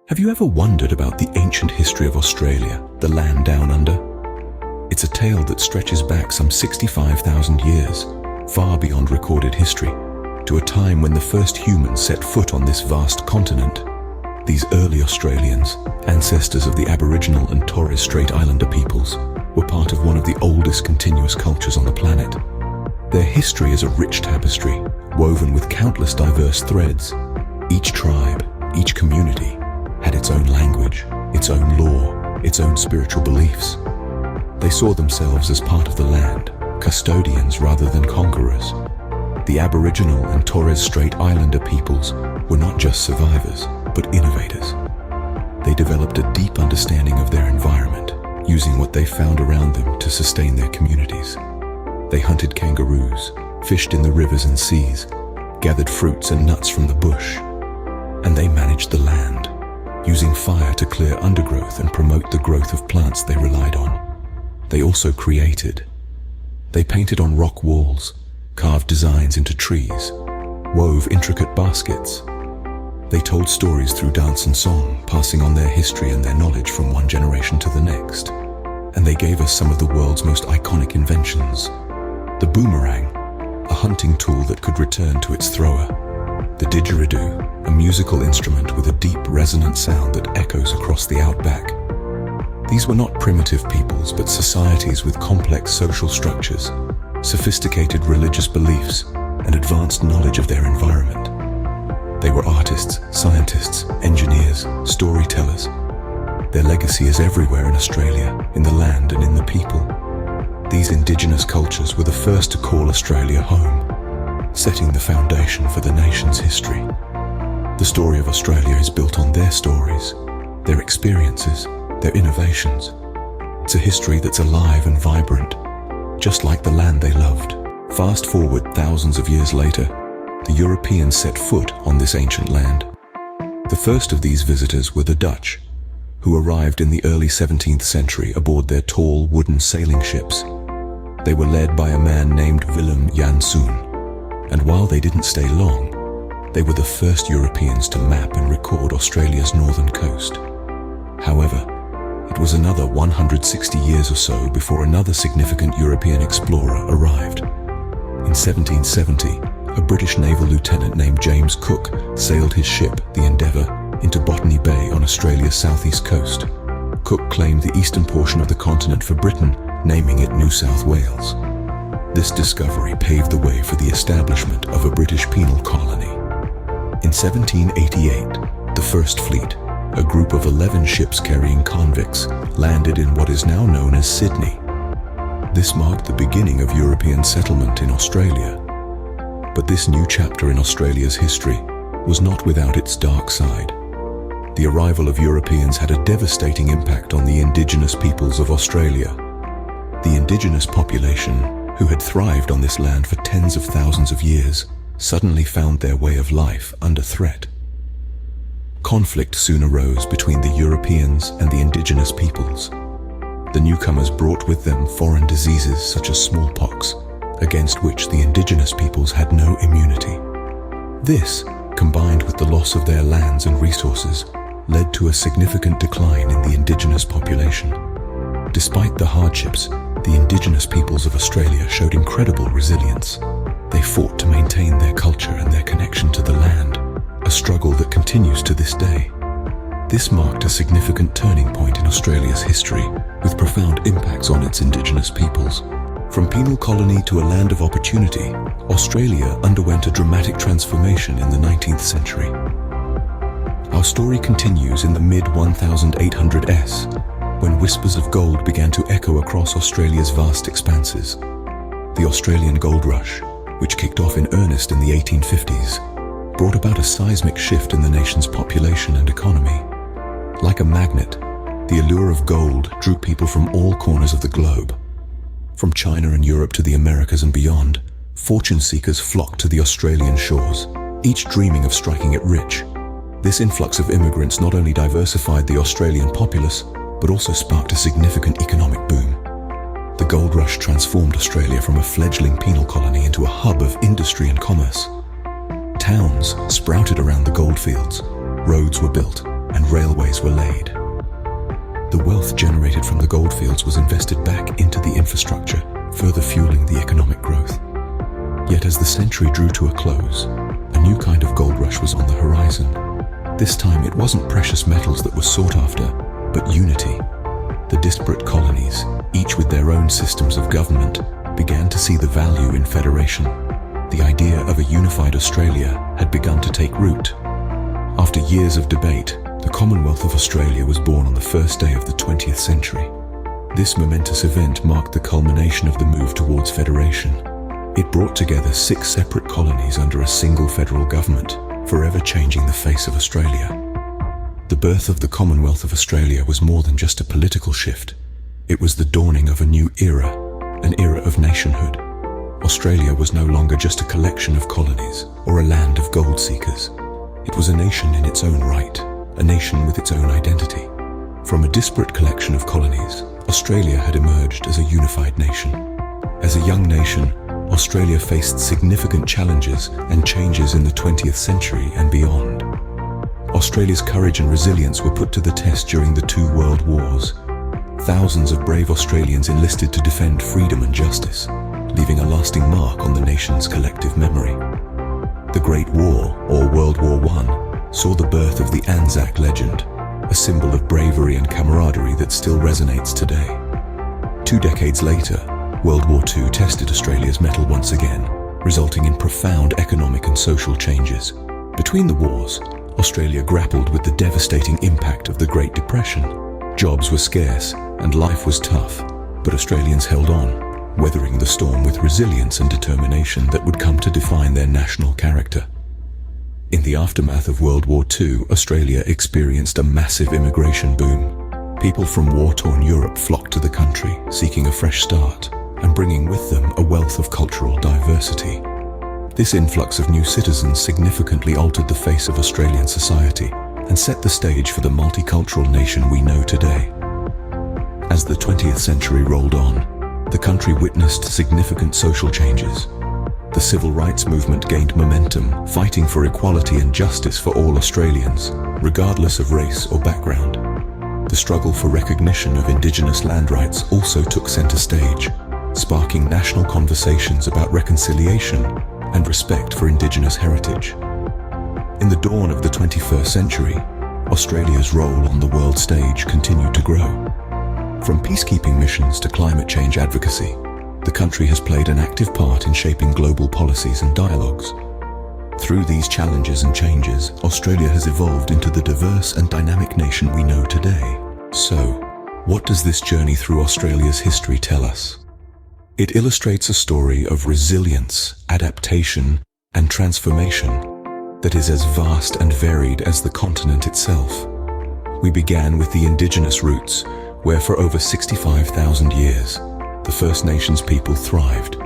Have you ever wondered about the ancient history of Australia, the land down under? It's a tale that stretches back some 65,000 years, far beyond recorded history, to a time when the first humans set foot on this vast continent. These early Australians, ancestors of the Aboriginal and Torres Strait Islander peoples, were part of one of the oldest continuous cultures on the planet. Their history is a rich tapestry, woven with countless diverse threads. Each tribe, each community, had its own language, its own law, its own spiritual beliefs. They saw themselves as part of the land, custodians rather than conquerors. The Aboriginal and Torres Strait Islander peoples were not just survivors, but innovators. They developed a deep understanding of their environment, using what they found around them to sustain their communities. They hunted kangaroos, fished in the rivers and seas, gathered fruits and nuts from the bush, and they managed the land, using fire to clear undergrowth and promote the growth of plants they relied on. They also created. They painted on rock walls, carved designs into trees, wove intricate baskets. They told stories through dance and song, passing on their history and their knowledge from one generation to the next. And they gave us some of the world's most iconic inventions. The boomerang, a hunting tool that could return to its thrower. The didgeridoo, a musical instrument with a deep resonant sound that echoes across the outback. These were not primitive peoples, but societies with complex social structures, sophisticated religious beliefs, and advanced knowledge of their environment. They were artists, scientists, engineers, storytellers. Their legacy is everywhere in Australia, in the land and in the people. These indigenous cultures were the first to call Australia home, setting the foundation for the nation's history. The story of Australia is built on their stories, their experiences, their innovations. It's a history that's alive and vibrant, just like the land they loved. Fast forward thousands of years later, the Europeans set foot on this ancient land. The first of these visitors were the Dutch, who arrived in the early 17th century aboard their tall wooden sailing ships. They were led by a man named Willem Janszoon, and while they didn't stay long, they were the first Europeans to map and record Australia's northern coast. However, it was another 160 years or so before another significant European explorer arrived. In 1770, a British naval lieutenant named James Cook sailed his ship, the Endeavour, into Botany Bay on Australia's southeast coast. Cook claimed the eastern portion of the continent for Britain, naming it New South Wales. This discovery paved the way for the establishment of a British penal colony. In 1788, the First Fleet, a group of 11 ships carrying convicts, landed in what is now known as Sydney. This marked the beginning of European settlement in Australia. But this new chapter in Australia's history was not without its dark side. The arrival of Europeans had a devastating impact on the indigenous peoples of Australia. The indigenous population, who had thrived on this land for tens of thousands of years, suddenly found their way of life under threat. Conflict soon arose between the Europeans and the indigenous peoples. The newcomers brought with them foreign diseases such as smallpox, against which the indigenous peoples had no immunity. This, combined with the loss of their lands and resources, led to a significant decline in the indigenous population. Despite the hardships, the indigenous peoples of Australia showed incredible resilience. They fought to maintain their culture and their connection to the land, a struggle that continues to this day. This marked a significant turning point in Australia's history, with profound impacts on its indigenous peoples. From penal colony to a land of opportunity, Australia underwent a dramatic transformation in the 19th century. Our story continues in the mid-1800s, when whispers of gold began to echo across Australia's vast expanses. The Australian Gold Rush, which kicked off in earnest in the 1850s, brought about a seismic shift in the nation's population and economy. Like a magnet, the allure of gold drew people from all corners of the globe. From China and Europe to the Americas and beyond, fortune seekers flocked to the Australian shores, each dreaming of striking it rich. This influx of immigrants not only diversified the Australian populace, but also sparked a significant economic boom. The gold rush transformed Australia from a fledgling penal colony into a hub of industry and commerce. Towns sprouted around the goldfields, roads were built, and railways were laid. The wealth generated from the goldfields was invested back into the infrastructure, further fueling the economic growth. Yet as the century drew to a close, a new kind of gold rush was on the horizon. This time it wasn't precious metals that were sought after, but unity. The disparate colonies, each with their own systems of government, began to see the value in federation. The idea of a unified Australia had begun to take root. After years of debate, the Commonwealth of Australia was born on the first day of the 20th century. This momentous event marked the culmination of the move towards federation. It brought together 6 separate colonies under a single federal government, forever changing the face of Australia. The birth of the Commonwealth of Australia was more than just a political shift. It was the dawning of a new era, an era of nationhood. Australia was no longer just a collection of colonies or a land of gold seekers. It was a nation in its own right, a nation with its own identity. From a disparate collection of colonies, Australia had emerged as a unified nation. As a young nation, Australia faced significant challenges and changes in the 20th century and beyond. Australia's courage and resilience were put to the test during the 2 world wars. Thousands of brave Australians enlisted to defend freedom and justice, leaving a lasting mark on the nation's collective memory. The Great War, or World War I, saw the birth of the Anzac Legend, a symbol of bravery and camaraderie that still resonates today. 2 decades later, World War II tested Australia's mettle once again, resulting in profound economic and social changes. Between the wars, Australia grappled with the devastating impact of the Great Depression. Jobs were scarce and life was tough, but Australians held on, weathering the storm with resilience and determination that would come to define their national character. In the aftermath of World War II, Australia experienced a massive immigration boom. People from war-torn Europe flocked to the country, seeking a fresh start and bringing with them a wealth of cultural diversity. This influx of new citizens significantly altered the face of Australian society and set the stage for the multicultural nation we know today. As the 20th century rolled on, the country witnessed significant social changes. The civil rights movement gained momentum, fighting for equality and justice for all Australians, regardless of race or background. The struggle for recognition of Indigenous land rights also took centre stage, sparking national conversations about reconciliation and respect for Indigenous heritage. In the dawn of the 21st century, Australia's role on the world stage continued to grow. From peacekeeping missions to climate change advocacy, the country has played an active part in shaping global policies and dialogues. Through these challenges and changes, Australia has evolved into the diverse and dynamic nation we know today. So, what does this journey through Australia's history tell us? It illustrates a story of resilience, adaptation, and transformation that is as vast and varied as the continent itself. We began with the indigenous roots, where for over 65,000 years, the First Nations people thrived,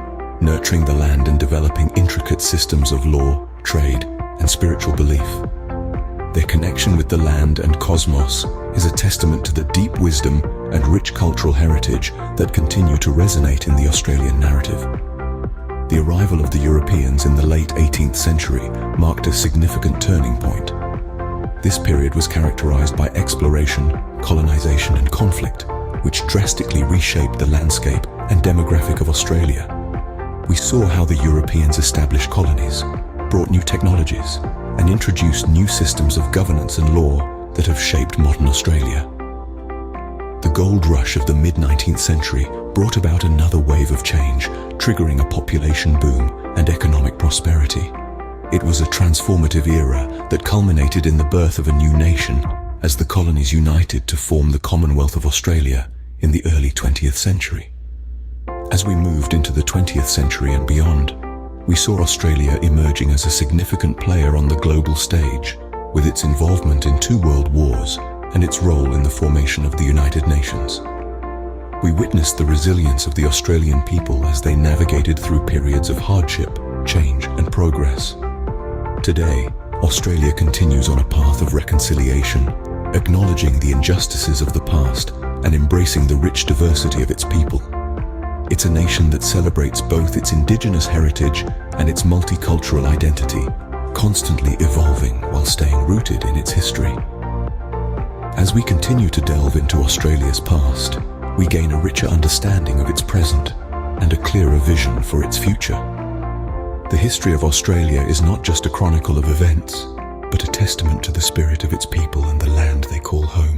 nurturing the land and developing intricate systems of law, trade, and spiritual belief. Their connection with the land and cosmos is a testament to the deep wisdom and rich cultural heritage that continue to resonate in the Australian narrative. The arrival of the Europeans in the late 18th century marked a significant turning point. This period was characterized by exploration, colonization, and conflict, which drastically reshaped the landscape and demographic of Australia. We saw how the Europeans established colonies, brought new technologies, and introduced new systems of governance and law that have shaped modern Australia. The gold rush of the mid-19th century brought about another wave of change, triggering a population boom and economic prosperity. It was a transformative era that culminated in the birth of a new nation as the colonies united to form the Commonwealth of Australia in the early 20th century. As we moved into the 20th century and beyond, we saw Australia emerging as a significant player on the global stage, with its involvement in 2 world wars and its role in the formation of the United Nations. We witnessed the resilience of the Australian people as they navigated through periods of hardship, change, and progress. Today, Australia continues on a path of reconciliation, acknowledging the injustices of the past and embracing the rich diversity of its people. It's a nation that celebrates both its Indigenous heritage and its multicultural identity, constantly evolving while staying rooted in its history. As we continue to delve into Australia's past, we gain a richer understanding of its present and a clearer vision for its future. The history of Australia is not just a chronicle of events, but a testament to the spirit of its people and the land they call home.